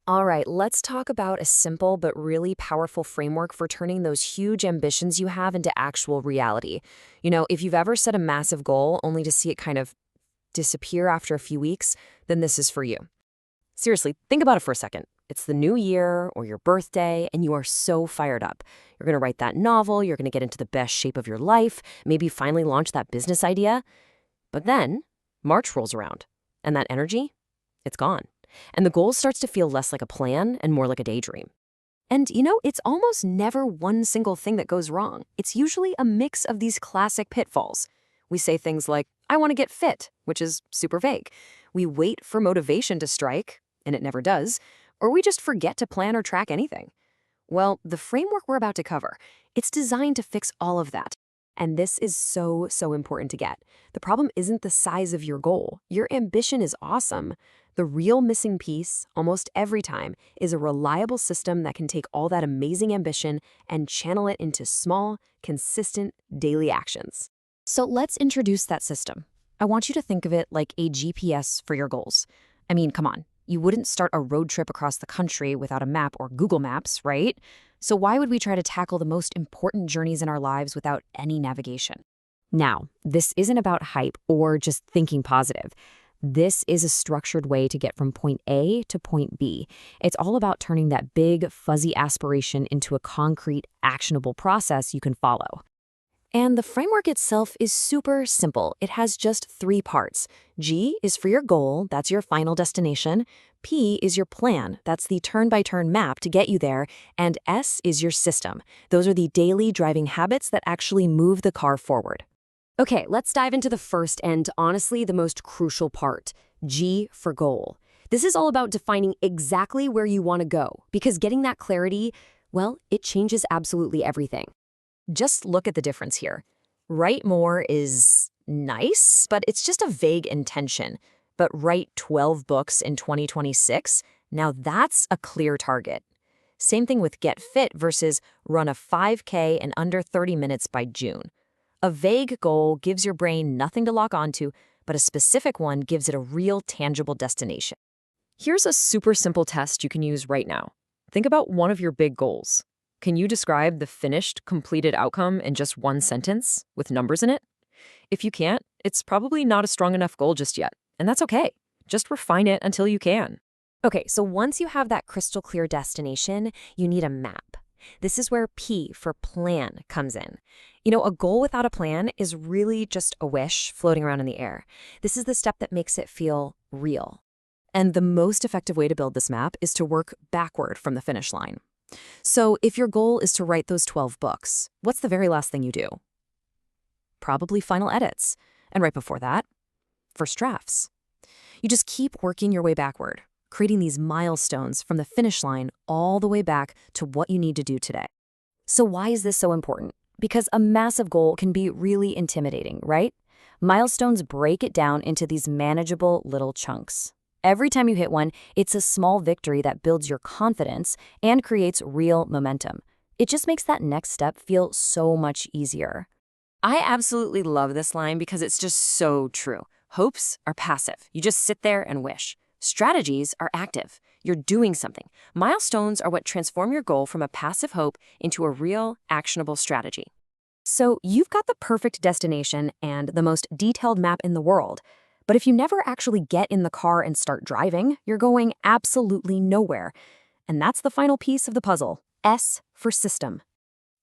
All right, let's talk about a simple but really powerful framework for turning those huge ambitions you have into actual reality. If you've ever set a massive goal only to see it kind of disappear after a few weeks, then this is for you. Seriously, think about it for a second. It's the new year or your birthday, and you are so fired up. You're going to write that novel, you're going to get into the best shape of your life, maybe finally launch that business idea. But then March rolls around, and that energy, it's gone. And the goal starts to feel less like a plan and more like a daydream. And it's almost never one single thing that goes wrong. It's usually a mix of these classic pitfalls. We say things like, I want to get fit, which is super vague. We wait for motivation to strike, and it never does, or we just forget to plan or track anything. Well, the framework we're about to cover, it's designed to fix all of that. And this is so, so important to get. The problem isn't the size of your goal. Your ambition is awesome. The real missing piece, almost every time, is a reliable system that can take all that amazing ambition and channel it into small, consistent, daily actions. So let's introduce that system. I want you to think of it like a GPS for your goals. I mean, come on. You wouldn't start a road trip across the country without a map or Google Maps, right? So why would we try to tackle the most important journeys in our lives without any navigation? Now, this isn't about hype or just thinking positive. This is a structured way to get from point A to point B. It's all about turning that big, fuzzy aspiration into a concrete, actionable process you can follow. And the framework itself is super simple. It has just 3 parts. G is for your goal, that's your final destination. P is your plan, that's the turn-by-turn map to get you there. And S is your system. Those are the daily driving habits that actually move the car forward. Okay, let's dive into the first and, honestly, the most crucial part. G for goal. This is all about defining exactly where you want to go, because getting that clarity, well, it changes absolutely everything. Just look at the difference here. Write more is nice, but it's just a vague intention. But write 12 books in 2026, now that's a clear target. Same thing with get fit versus run a 5K in under 30 minutes by June. A vague goal gives your brain nothing to lock onto, but a specific one gives it a real tangible destination. Here's a super simple test you can use right now. Think about one of your big goals. Can you describe the finished, completed outcome in just one sentence with numbers in it? If you can't, it's probably not a strong enough goal just yet, and that's okay. Just refine it until you can. Okay, so once you have that crystal clear destination, you need a map. This is where P for plan comes in. A goal without a plan is really just a wish floating around in the air. This is the step that makes it feel real. And the most effective way to build this map is to work backward from the finish line. So if your goal is to write those 12 books, what's the very last thing you do? Probably final edits. And right before that, first drafts. You just keep working your way backward, creating these milestones from the finish line all the way back to what you need to do today. So why is this so important? Because a massive goal can be really intimidating, right? Milestones break it down into these manageable little chunks. Every time you hit one, it's a small victory that builds your confidence and creates real momentum. It just makes that next step feel so much easier. I absolutely love this line because it's just so true. Hopes are passive. You just sit there and wish. Strategies are active. You're doing something. Milestones are what transform your goal from a passive hope into a real, actionable strategy. So you've got the perfect destination and the most detailed map in the world. But if you never actually get in the car and start driving, you're going absolutely nowhere. And that's the final piece of the puzzle. S for system.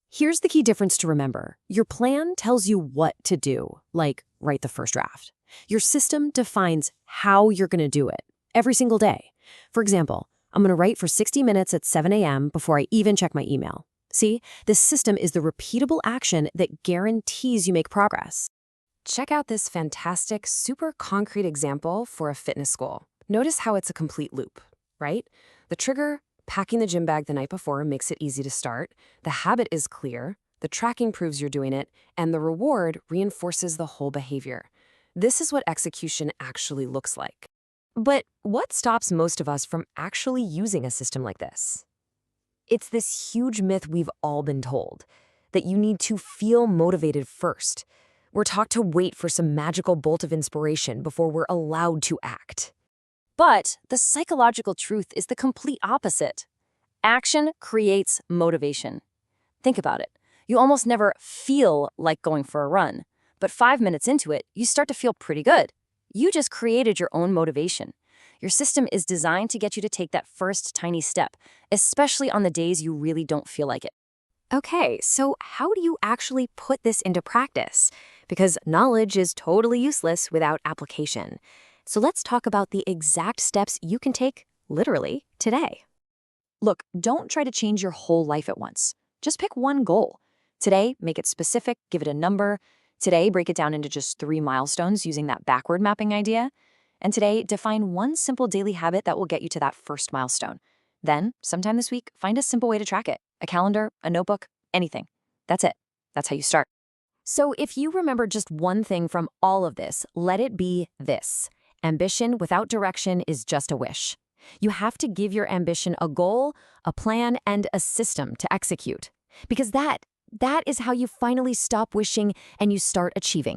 Here's the key difference to remember. Your plan tells you what to do, like write the first draft. Your system defines how you're going to do it every single day. For example, I'm going to write for 60 minutes at 7 a.m. before I even check my email. See, this system is the repeatable action that guarantees you make progress. Check out this fantastic, super concrete example for a fitness goal. Notice how it's a complete loop, right? The trigger, packing the gym bag the night before, makes it easy to start. The habit is clear. The tracking proves you're doing it. And the reward reinforces the whole behavior. This is what execution actually looks like. But what stops most of us from actually using a system like this? It's this huge myth we've all been told, that you need to feel motivated first. We're taught to wait for some magical bolt of inspiration before we're allowed to act. But the psychological truth is the complete opposite. Action creates motivation. Think about it. You almost never feel like going for a run, but 5 minutes into it, you start to feel pretty good. You just created your own motivation. Your system is designed to get you to take that first tiny step, especially on the days you really don't feel like it. Okay, so how do you actually put this into practice? Because knowledge is totally useless without application. So let's talk about the exact steps you can take, literally, today. Look, don't try to change your whole life at once. Just pick one goal. Today, make it specific, give it a number. Today, break it down into just 3 milestones using that backward mapping idea. And today, define one simple daily habit that will get you to that first milestone. Then, sometime this week, find a simple way to track it. A calendar, a notebook, anything. That's it. That's how you start. So if you remember just one thing from all of this, let it be this. Ambition without direction is just a wish. You have to give your ambition a goal, a plan, and a system to execute. Because that is how you finally stop wishing and you start achieving.